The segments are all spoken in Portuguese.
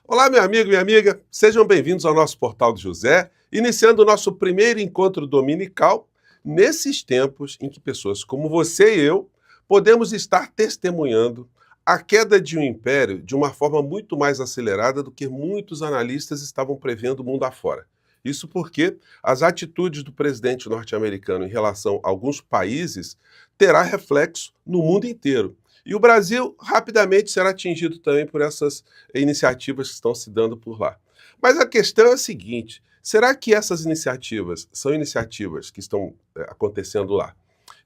Olá, meu amigo e minha amiga, sejam bem-vindos ao nosso Portal do José, iniciando o nosso primeiro encontro dominical, nesses tempos em que pessoas como você e eu podemos estar testemunhando a queda de um império de uma forma muito mais acelerada do que muitos analistas estavam prevendo mundo afora. Isso porque as atitudes do presidente norte-americano em relação a alguns países terá reflexo no mundo inteiro. E o Brasil rapidamente será atingido também por essas iniciativas que estão se dando por lá. Mas a questão é a seguinte: será que essas iniciativas são iniciativas que estão acontecendo lá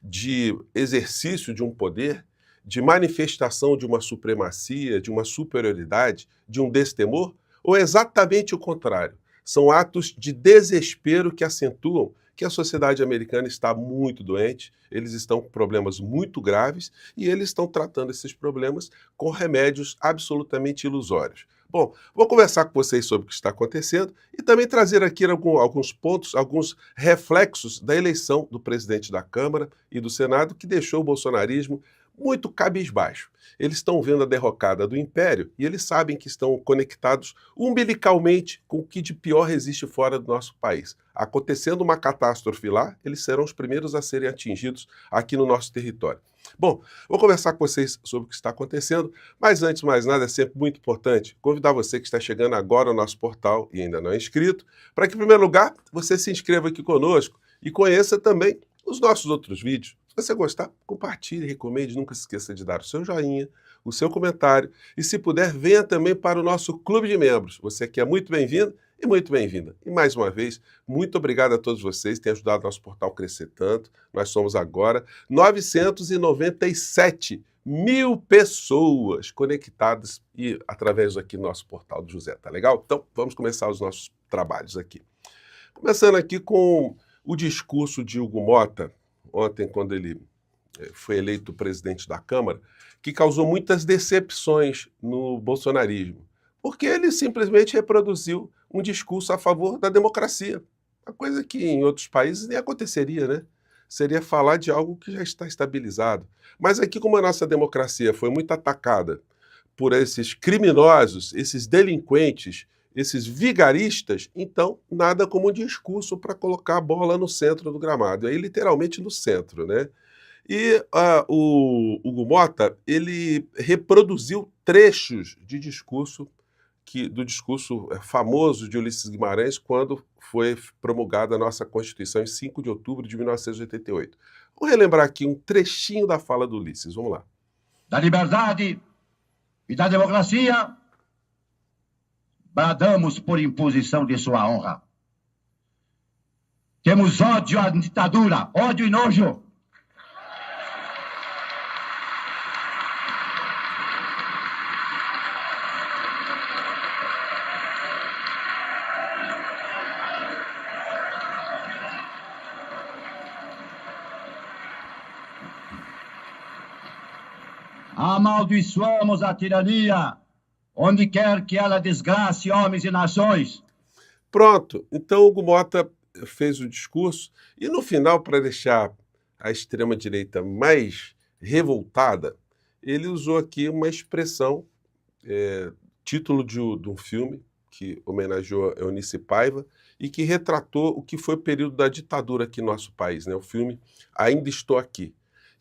de exercício de um poder, de manifestação de uma supremacia, de uma superioridade, de um destemor? Ou é exatamente o contrário? São atos de desespero que acentuam que a sociedade americana está muito doente, eles estão com problemas muito graves e eles estão tratando esses problemas com remédios absolutamente ilusórios. Bom, vou conversar com vocês sobre o que está acontecendo e também trazer aqui alguns pontos, alguns reflexos da eleição do presidente da Câmara e do Senado, que deixou o bolsonarismo muito cabisbaixo. Eles estão vendo a derrocada do império e eles sabem que estão conectados umbilicalmente com o que de pior existe fora do nosso país. Acontecendo uma catástrofe lá, eles serão os primeiros a serem atingidos aqui no nosso território. Bom, vou conversar com vocês sobre o que está acontecendo, mas antes de mais nada, é sempre muito importante convidar você que está chegando agora ao nosso portal e ainda não é inscrito, para que, em primeiro lugar, você se inscreva aqui conosco e conheça também os nossos outros vídeos. Se você gostar, compartilhe, recomende, nunca se esqueça de dar o seu joinha, o seu comentário e, se puder, venha também para o nosso clube de membros. Você aqui é muito bem-vindo e muito bem-vinda. E mais uma vez, muito obrigado a todos vocês que têm ajudado o nosso portal a crescer tanto. Nós somos agora 997 mil pessoas conectadas e através aqui do nosso portal do José, tá legal? Então, vamos começar os nossos trabalhos aqui. Começando aqui com o discurso de Hugo Mota, ontem, quando ele foi eleito presidente da Câmara, que causou muitas decepções no bolsonarismo, porque ele simplesmente reproduziu um discurso a favor da democracia, uma coisa que em outros países nem aconteceria, né? Seria falar de algo que já está estabilizado. Mas aqui, como a nossa democracia foi muito atacada por esses criminosos, esses delinquentes, esses vigaristas, então nada como um discurso para colocar a bola no centro do gramado, aí literalmente no centro, né? E o Hugo Mota, ele reproduziu trechos de discurso do discurso famoso de Ulisses Guimarães quando foi promulgada a nossa Constituição em 5 de outubro de 1988. Vou relembrar aqui um trechinho da fala do Ulisses, vamos lá. Da liberdade e da democracia, bradamos por imposição de sua honra. Temos ódio à ditadura, ódio e nojo. Amaldiçoamos a tirania, onde quer que ela desgrace homens e nações. Pronto, então Hugo Mota fez o discurso e no final, para deixar a extrema-direita mais revoltada, ele usou aqui uma expressão, título de um filme que homenageou Eunice Paiva e que retratou o que foi o período da ditadura aqui no nosso país, né? O filme Ainda Estou Aqui.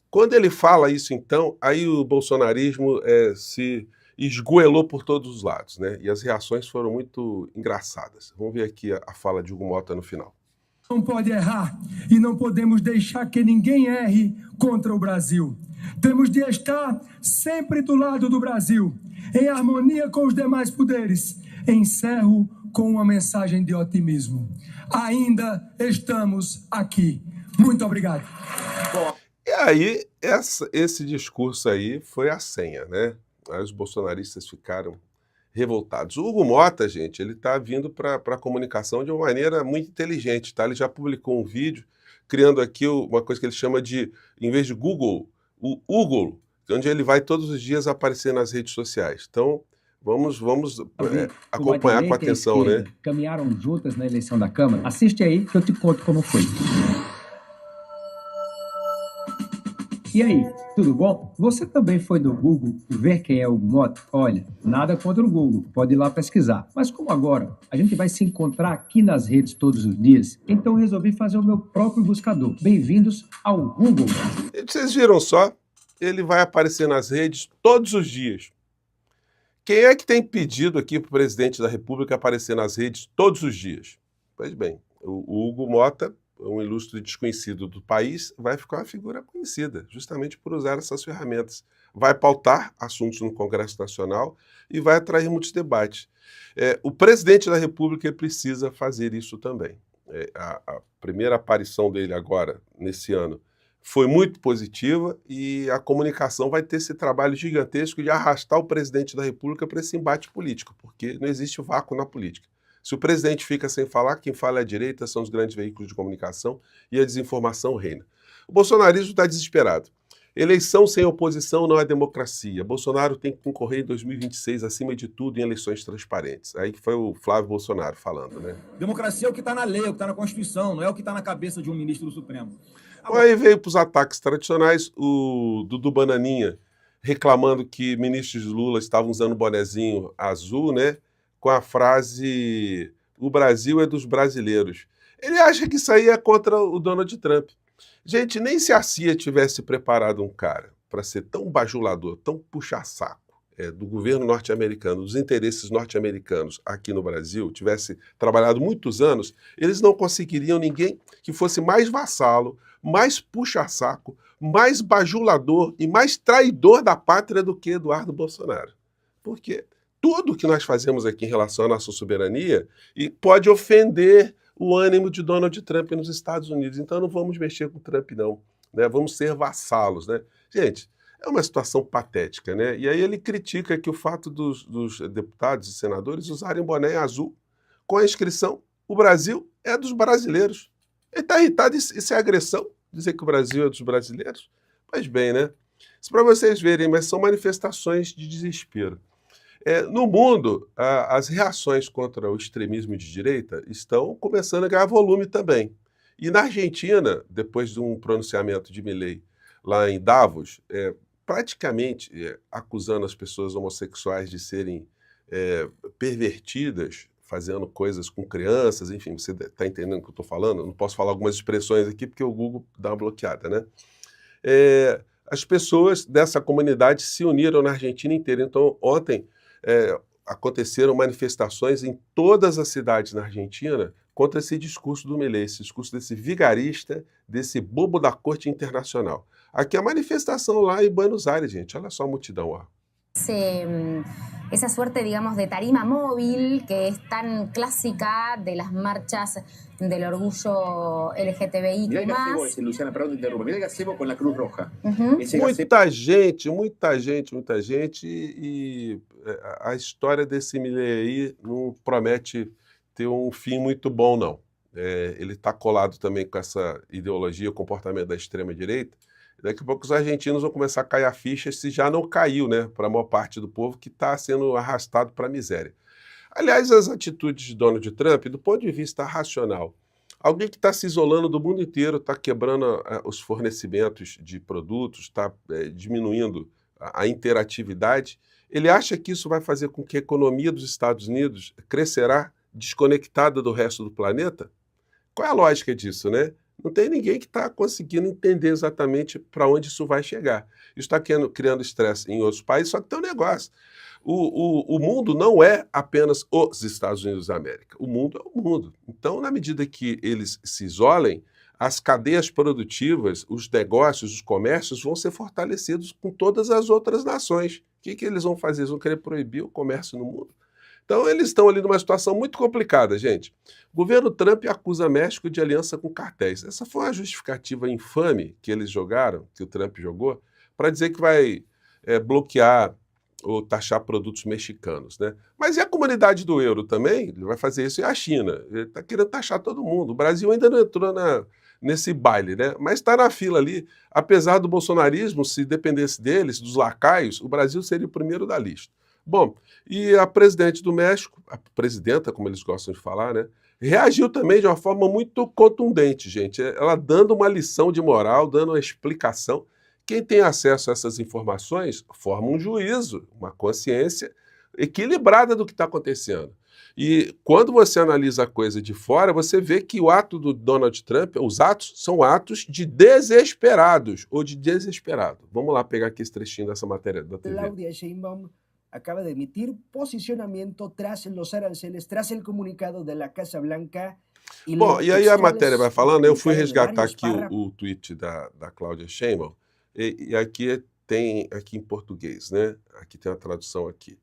Quando ele fala isso, então, aí o bolsonarismo se esgoelou por todos os lados, né? E as reações foram muito engraçadas. Vamos ver aqui a fala de Hugo Mota no final. Não pode errar e não podemos deixar que ninguém erre contra o Brasil. Temos de estar sempre do lado do Brasil, em harmonia com os demais poderes. Encerro com uma mensagem de otimismo. Ainda estamos aqui. Muito obrigado. E aí, esse discurso aí foi a senha, né? Aí os bolsonaristas ficaram revoltados. O Hugo Mota, gente, ele está vindo para a comunicação de uma maneira muito inteligente, tá? Ele já publicou um vídeo criando aqui uma coisa que ele chama de, em vez de Google, o Google, onde ele vai todos os dias aparecer nas redes sociais. Então, vamos acompanhar com atenção, né? Caminharam juntas na eleição da Câmara. Assiste aí que eu te conto como foi. E aí, tudo bom? Você também foi no Google ver quem é o Hugo Motta? Olha, nada contra o Google, pode ir lá pesquisar. Mas como agora a gente vai se encontrar aqui nas redes todos os dias, então resolvi fazer o meu próprio buscador. Bem-vindos ao Google. Vocês viram só? Ele vai aparecer nas redes todos os dias. Quem é que tem pedido aqui para o presidente da República aparecer nas redes todos os dias? Pois bem, o Hugo Motta, um ilustre desconhecido do país, vai ficar uma figura conhecida, justamente por usar essas ferramentas. Vai pautar assuntos no Congresso Nacional e vai atrair muitos debates. O presidente da República precisa fazer isso também. A primeira aparição dele agora, nesse ano, foi muito positiva e a comunicação vai ter esse trabalho gigantesco de arrastar o presidente da República para esse embate político, porque não existe vácuo na política. Se o presidente fica sem falar, quem fala é a direita, são os grandes veículos de comunicação e a desinformação reina. O bolsonarismo está desesperado. Eleição sem oposição não é democracia. Bolsonaro tem que concorrer em 2026, acima de tudo, em eleições transparentes. Aí foi o Flávio Bolsonaro falando, né? Democracia é o que está na lei, é o que está na Constituição, não é o que está na cabeça de um ministro do Supremo. Aí veio para os ataques tradicionais o Dudu Bananinha reclamando que ministros de Lula estavam usando bonezinho azul, né? Com a frase, o Brasil é dos brasileiros. Ele acha que isso aí é contra o Donald Trump. Gente, nem se a CIA tivesse preparado um cara para ser tão bajulador, tão puxa-saco do governo norte-americano, dos interesses norte-americanos aqui no Brasil, tivesse trabalhado muitos anos, eles não conseguiriam ninguém que fosse mais vassalo, mais puxa-saco, mais bajulador e mais traidor da pátria do que Eduardo Bolsonaro. Por quê? Tudo que nós fazemos aqui em relação à nossa soberania e pode ofender o ânimo de Donald Trump nos Estados Unidos. Então não vamos mexer com o Trump, não. Né? Vamos ser vassalos. Né? Gente, é uma situação patética. Né? E aí ele critica que o fato dos deputados e senadores usarem boné azul com a inscrição o Brasil é dos brasileiros. Ele está irritado, isso é agressão, dizer que o Brasil é dos brasileiros? Pois bem, né? Isso para vocês verem, mas são manifestações de desespero. No mundo, as reações contra o extremismo de direita estão começando a ganhar volume também. E na Argentina, depois de um pronunciamento de Milei lá em Davos, praticamente acusando as pessoas homossexuais de serem pervertidas, fazendo coisas com crianças, enfim, você está entendendo o que eu estou falando? Eu não posso falar algumas expressões aqui porque o Google dá uma bloqueada, né? As pessoas dessa comunidade se uniram na Argentina inteira. Então, ontem, aconteceram manifestações em todas as cidades na Argentina contra esse discurso do Milei, esse discurso desse vigarista, desse bobo da corte internacional. Aqui a manifestação lá em Buenos Aires, gente, olha só a multidão, ó. Esa suerte, digamos, de tarima móvil que es tan clásica de las marchas del orgullo LGTBI+. Mira el gazebo, Luciana, perdón te interrumpo. Mira el gazebo con la Cruz Roja. Muita gente, e a história desse Milei aí não promete ter um fim muito bom, não. Ele está colado também com essa ideologia, o comportamento da extrema-direita. Daqui a pouco os argentinos vão começar a cair a ficha, se já não caiu, né, para a maior parte do povo que está sendo arrastado para a miséria. Aliás, as atitudes de Donald Trump, do ponto de vista racional, alguém que está se isolando do mundo inteiro, está quebrando os fornecimentos de produtos, está diminuindo a interatividade, ele acha que isso vai fazer com que a economia dos Estados Unidos crescerá desconectada do resto do planeta? Qual é a lógica disso, né? Não tem ninguém que está conseguindo entender exatamente para onde isso vai chegar. Isso está criando estresse em outros países, só que tem um negócio. O mundo não é apenas os Estados Unidos da América. O mundo é o mundo. Então, na medida que eles se isolem, as cadeias produtivas, os negócios, os comércios vão ser fortalecidos com todas as outras nações. O que eles vão fazer? Eles vão querer proibir o comércio no mundo? Então, eles estão ali numa situação muito complicada, gente. O governo Trump acusa México de aliança com cartéis. Essa foi uma justificativa infame que eles jogaram, que o Trump jogou, para dizer que vai bloquear ou taxar produtos mexicanos, né? Mas e a comunidade do euro também? Ele vai fazer isso, e a China? Ele está querendo taxar todo mundo. O Brasil ainda não entrou nesse baile, né? Mas está na fila ali. Apesar do bolsonarismo, se dependesse deles, dos lacaios, o Brasil seria o primeiro da lista. Bom, e a presidente do México, a presidenta, como eles gostam de falar, né, reagiu também de uma forma muito contundente, gente. Ela dando uma lição de moral, dando uma explicação quem tem acesso a essas informações forma um juízo, uma consciência equilibrada do que está acontecendo. E quando você analisa a coisa de fora, você vê que o ato do Donald Trump, os atos são atos de desesperados ou de desesperado. Vamos lá pegar aqui esse trechinho dessa matéria da TV. Claudia Sheinbaum acaba de emitir posicionamiento tras los aranceles, tras el comunicado de la Casa Blanca. Bom, e aí a matéria vai falando, eu fui resgatar aqui o tweet da Cláudia Sheinbaum, e aqui tem aqui em português, né? Aqui tem a tradução aqui.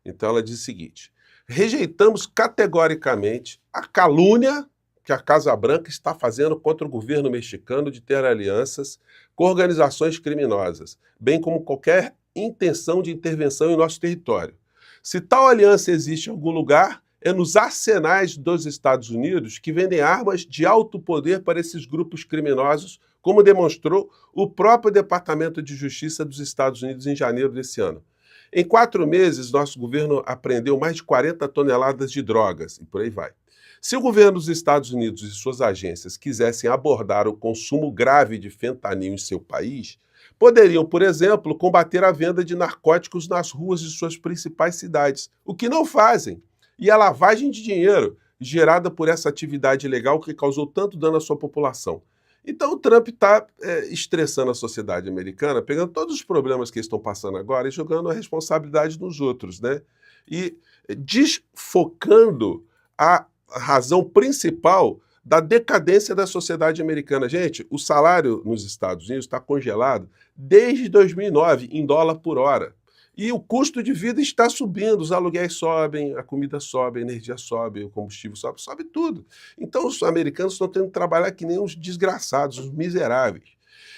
Então ela diz o seguinte: rejeitamos categoricamente a calúnia que a Casa Branca está fazendo contra o governo mexicano de ter alianças com organizações criminosas, bem como qualquer intenção de intervenção em nosso território. Se tal aliança existe em algum lugar, é nos arsenais dos Estados Unidos, que vendem armas de alto poder para esses grupos criminosos, como demonstrou o próprio Departamento de Justiça dos Estados Unidos em janeiro desse ano. Em 4 meses, nosso governo apreendeu mais de 40 toneladas de drogas, e por aí vai. Se o governo dos Estados Unidos e suas agências quisessem abordar o consumo grave de fentanil em seu país, poderiam, por exemplo, combater a venda de narcóticos nas ruas de suas principais cidades, o que não fazem. E a lavagem de dinheiro gerada por essa atividade ilegal que causou tanto dano à sua população. Então o Trump está estressando a sociedade americana, pegando todos os problemas que eles estão passando agora e jogando a responsabilidade nos outros, né? E desfocando a razão principal da decadência da sociedade americana. Gente, o salário nos Estados Unidos está congelado desde 2009 em dólar por hora. E o custo de vida está subindo, os aluguéis sobem, a comida sobe, a energia sobe, o combustível sobe, sobe tudo. Então os americanos estão tendo que trabalhar que nem os desgraçados, os miseráveis.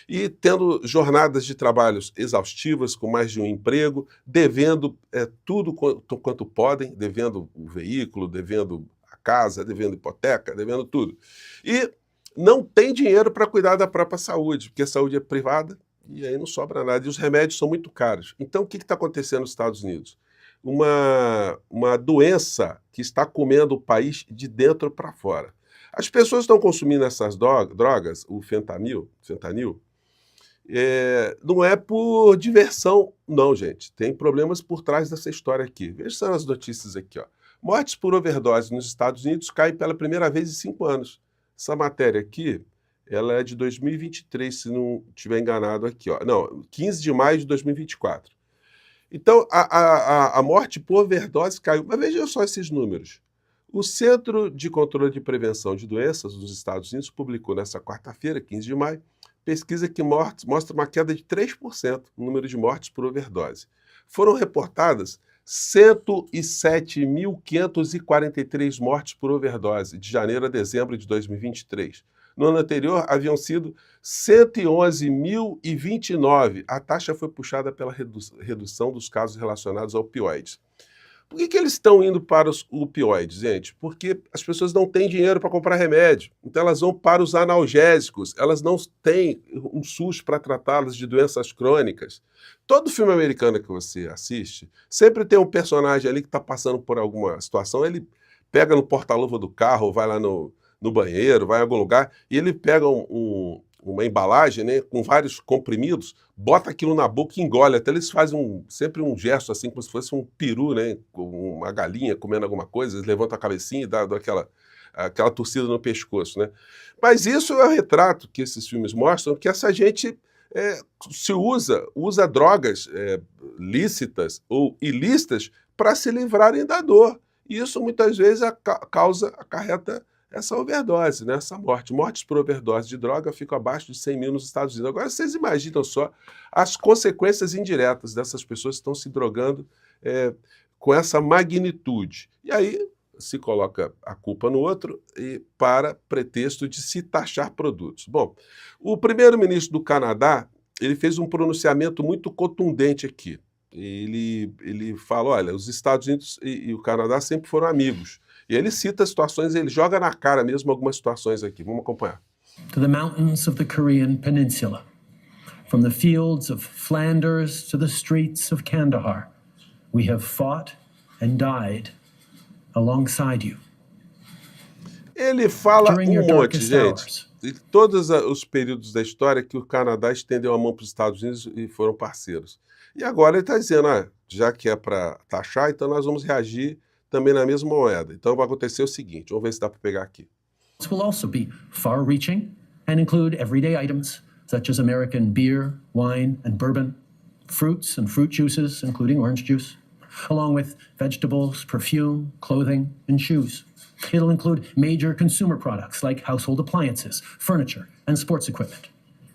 E tendo jornadas de trabalhos exaustivas, com mais de um emprego, devendo tudo quanto podem, devendo o veículo, devendo a casa, devendo hipoteca, devendo tudo. E não tem dinheiro para cuidar da própria saúde, porque a saúde é privada, e aí não sobra nada. E os remédios são muito caros. Então, o que está acontecendo nos Estados Unidos? Uma doença que está comendo o país de dentro para fora. As pessoas estão consumindo essas drogas, o fentanil, não é por diversão, não, gente. Tem problemas por trás dessa história aqui. Veja as notícias aqui, ó. Mortes por overdose nos Estados Unidos caem pela primeira vez em 5 anos. Essa matéria aqui, ela é de 2023, se não estiver enganado aqui, ó. Não, 15 de maio de 2024. Então, a morte por overdose caiu. Mas veja só esses números. O Centro de Controle de Prevenção de Doenças dos Estados Unidos publicou nessa quarta-feira, 15 de maio, pesquisa que mostra uma queda de 3% no número de mortes por overdose. Foram reportadas 107.543 mortes por overdose, de janeiro a dezembro de 2023. No ano anterior, haviam sido 111.029. A taxa foi puxada pela redução dos casos relacionados a opioides. Por que eles estão indo para os opioides, gente? Porque as pessoas não têm dinheiro para comprar remédio. Então elas vão para os analgésicos. Elas não têm um SUS para tratá-las de doenças crônicas. Todo filme americano que você assiste, sempre tem um personagem ali que está passando por alguma situação. Ele pega no porta-luva do carro, vai lá no banheiro, vai em algum lugar, e ele pega uma embalagem, né, com vários comprimidos, bota aquilo na boca e engole. Até eles fazem sempre um gesto assim, como se fosse um peru, né, com uma galinha comendo alguma coisa, eles levantam a cabecinha e dão aquela torcida no pescoço, né? Mas isso é o retrato que esses filmes mostram, que essa gente usa drogas lícitas ou ilícitas para se livrarem da dor. E isso muitas vezes acarreta essa overdose, né? Essa morte. Mortes por overdose de droga ficam abaixo de 100 mil nos Estados Unidos. Agora, vocês imaginam só as consequências indiretas dessas pessoas que estão se drogando com essa magnitude. E aí se coloca a culpa no outro para pretexto de se taxar produtos. Bom, o primeiro-ministro do Canadá, ele fez um pronunciamento muito contundente aqui. Ele fala, olha, os Estados Unidos e o Canadá sempre foram amigos. E ele cita situações, ele joga na cara mesmo algumas situações aqui. Vamos acompanhar. To the mountains of the Korean Peninsula, from the fields of Flanders to the streets of Kandahar, we have fought and died alongside you. Ele fala During your um monte, darkest gente. hours. De todos os períodos da história que o Canadá estendeu a mão para os Estados Unidos e foram parceiros. E agora ele está dizendo, já que é para taxar, então nós vamos reagir também na mesma moeda. Então vai acontecer o seguinte, vamos ver se dá para pegar aqui. This will also be far-reaching and include everyday items such as American beer, wine, and bourbon, fruits and fruit juices, including orange juice, along with vegetables, perfume, clothing, and shoes. It'll include major consumer products like household appliances, furniture, and sports equipment,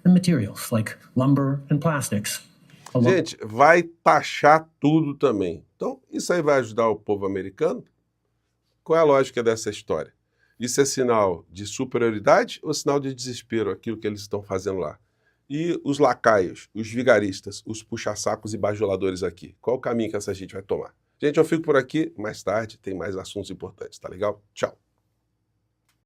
and materials like lumber and plastics. Gente, vai taxar tudo também. Então, isso aí vai ajudar o povo americano? Qual é a lógica dessa história? Isso é sinal de superioridade ou sinal de desespero, aquilo que eles estão fazendo lá? E os lacaios, os vigaristas, os puxa-sacos e bajuladores aqui? Qual o caminho que essa gente vai tomar? Gente, eu fico por aqui. Mais tarde tem mais assuntos importantes, tá legal? Tchau.